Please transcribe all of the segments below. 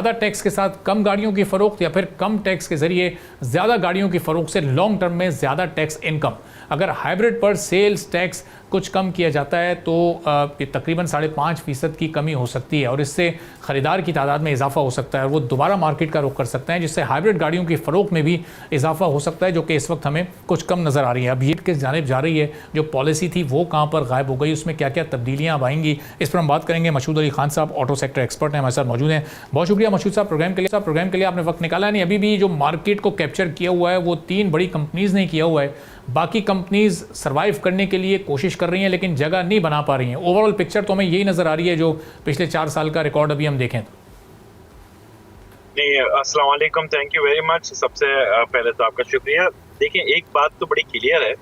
ज़्यादा टैक्स के साथ कम गाड़ियों की फ़रोख्त या फिर कम टैक्स के ज़रिए ज़्यादा गाड़ियों की फ़रोख्त से लॉन्ग टर्म में ज़्यादा टैक्स इनकम। अगर हाइब्रिड पर सेल्स टैक्स कुछ कम किया जाता है तो ये तकरीबन 5.5% की कमी हो सकती है और इससे ख़रीदार की तादाद में इजाफा हो सकता है और वो दोबारा मार्केट का रुख कर सकते हैं, जिससे हाइब्रिड गाड़ियों की फ़रोख्त में भी इजाफा हो सकता है, जो कि इस वक्त हमें कुछ कम नज़र आ रही है। अब ये किस जानिब जा रही है, जो पॉलिसी थी वो कहाँ पर गायब हो गई, उसमें क्या क्या तब्दीलियाँ अब आएंगी, इस पर हम बात करेंगे। मशहूद अली खान साहब ऑटो सेक्टर एक्सपर्ट हैं, हमारे साथ मौजूद हैं। बहुत शुक्रिया मशहूद साहब प्रोग्राम के लिए आपने वक्त निकाला। नहीं, अभी भी जो मार्केट को कैप्चर किया हुआ है वो 3 बड़ी कंपनीज ने किया हुआ है। बाकी कंपनीज सर्वाइव करने के लिए कोशिश कर रही हैं लेकिन जगह नहीं बना पा रही हैं। ओवरऑल पिक्चर तो हमें यही नजर आ रही है जो पिछले 4 साल का रिकॉर्ड अभी हम देखें तो। नहीं, अस्सलाम वालेकुम, थैंक यू वेरी मच। सबसे पहले तो आपका शुक्रिया। देखिए, एक बात तो बड़ी क्लियर है,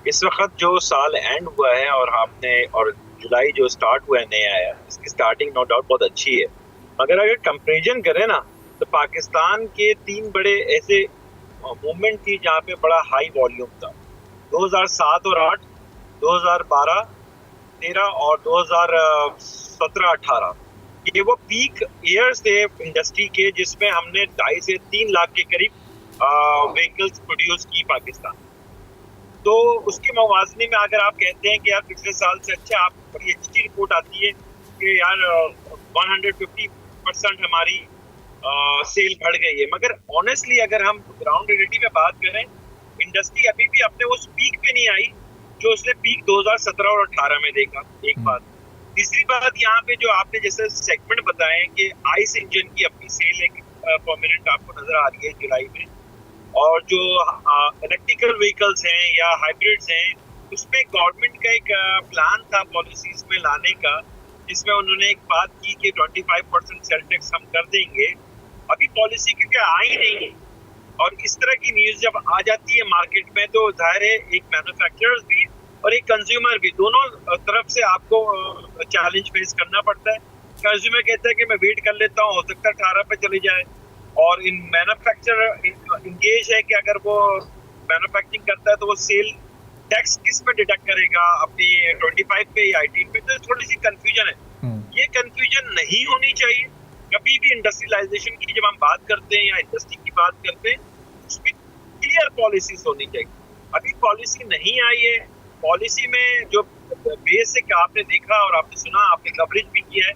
इस वक्त जो साल एंड हुआ है और जुलाई जो स्टार्ट हुआ है नया आया, इसकी स्टार्टिंग नो डाउट बहुत अच्छी है। अगर कंपेरिजन करें ना तो पाकिस्तान के 3 बड़े ऐसे मूवमेंट थी जहाँ पे बड़ा हाई वॉल्यूम था, 2007 और 8, 2012, 13 और 2017-18। ये वो पीक ईयर्स थे इंडस्ट्री के जिसमें हमने 2.5 से 3 लाख के करीब व्हीकल्स प्रोड्यूस की पाकिस्तान। तो उसके मवाजने में अगर आप कहते हैं कि यार पिछले साल से अच्छा, आप बड़ी अच्छी रिपोर्ट आती है कि यार 150% हमारी सेल बढ़ गई है, मगर ऑनेस्टली अगर हम ग्राउंड रियलिटी में बात करें, इंडस्ट्री अभी भी अपने उस पीक पे नहीं आई जो उसने पीक 2017 और 18 में देखा। एक बात। तीसरी बात, यहाँ पे जो आपने जैसे सेगमेंट बताए कि आइस इंजन की अपनी सेल एक परमानेंट आपको नजर आ रही है जुलाई में, और जो इलेक्ट्रिकल व्हीकल्स हैं या हाइब्रिड्स हैं, उसमें गवर्नमेंट का एक प्लान था पॉलिसीज में लाने का, जिसमें उन्होंने एक बात की कि 25% सेल टैक्स हम कर देंगे। अभी पॉलिसी क्योंकि आई नहीं, और इस तरह की न्यूज जब आ जाती है मार्केट में तो जाहिर है एक मैन्युफैक्चरर्स भी और एक कंज्यूमर भी, दोनों तरफ से आपको चैलेंज फेस करना पड़ता है। कंज्यूमर कहता है कि मैं वेट कर लेता हूँ, हो सकता है 18 पे चले जाए, और इन मैन्युफैक्चरर इंगेज है कि अगर वो मैन्युफैक्चरिंग करता है तो वो सेल टैक्स किस पे डिडक्ट करेगा, अपनी 25 पे या 18 पे। तो थोड़ी सी कंफ्यूजन है। ये कंफ्यूजन नहीं होनी चाहिए। कभी भी इंडस्ट्रियलाइजेशन की जब हम बात करते हैं या इंडस्ट्री की बात करते हैं, उसमें क्लियर पॉलिसीज होनी चाहिए। अभी पॉलिसी नहीं आई है। पॉलिसी में जो बेसिक आपने देखा और आपने सुना, आपने कवरेज भी किया है,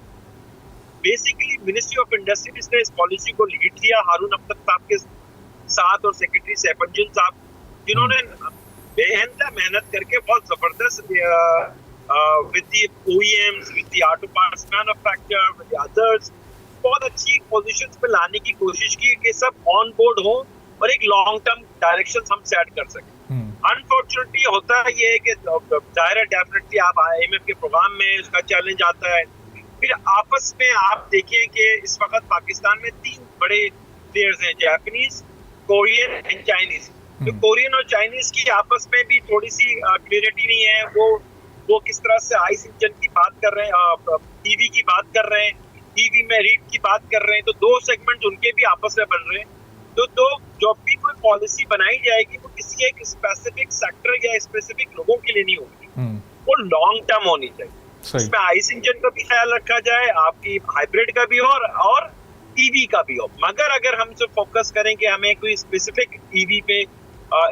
बेसिकली मिनिस्ट्री ऑफ इंडस्ट्रीज ने इस पॉलिसी को लीड किया हारून अख्तर साहब के साथ और सेक्रेटरी सैफुद्दीन साहब, जिन्होंने बेहद मेहनत करके बहुत जबरदस्त with the OEMs, with the auto parts manufacturer, with the others, बहुत अच्छी पोजीशंस पे लाने की कोशिश की कि सब ऑन बोर्ड हो और एक लॉन्ग टर्म डायरेक्शन हम सेट कर सकें। अनफॉर्चुनेटली होता है ये कि जाहिर है डेफिनेटली आप IMF के प्रोग्राम में उसका चैलेंज आता है। फिर आपस में आप देखें कि इस वक्त पाकिस्तान में 3 बड़े प्लेयर्स हैं, जापानीज, कोरियन एंड चाइनीज। तो कोरियन और चाइनीज की आपस में भी थोड़ी सी क्लियरिटी नहीं है। वो किस तरह से आइस इंजन की बात कर रहे हैं, EV की बात कर रहे हैं, EV में रीट की बात कर रहे हैं, तो 2 सेगमेंट उनके भी आपस में बन रहे हैं। तो जो भी कोई पॉलिसी बनाई जाएगी वो किसी एक स्पेसिफिक सेक्टर या स्पेसिफिक लोगों के लिए नहीं होगी, वो लॉन्ग टर्म होनी चाहिए। इसमें आइस इंजन का भी ख्याल रखा जाए, आपकी हाइब्रिड का भी हो और EV का भी हो। मगर अगर हम सिर्फ फोकस करें कि हमें कोई स्पेसिफिक EV पे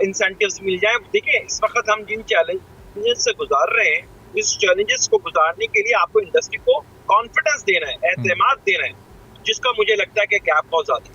इंसेंटिव्स मिल जाए, देखिए इस वक्त हम जिन चैलेंजेस से गुजार रहे हैं, इस चैलेंजेस को गुजारने के लिए आपको इंडस्ट्री को कॉन्फिडेंस देना है, एतमाद देना है, जिसका मुझे लगता है कि गैप बहुत ज्यादा है।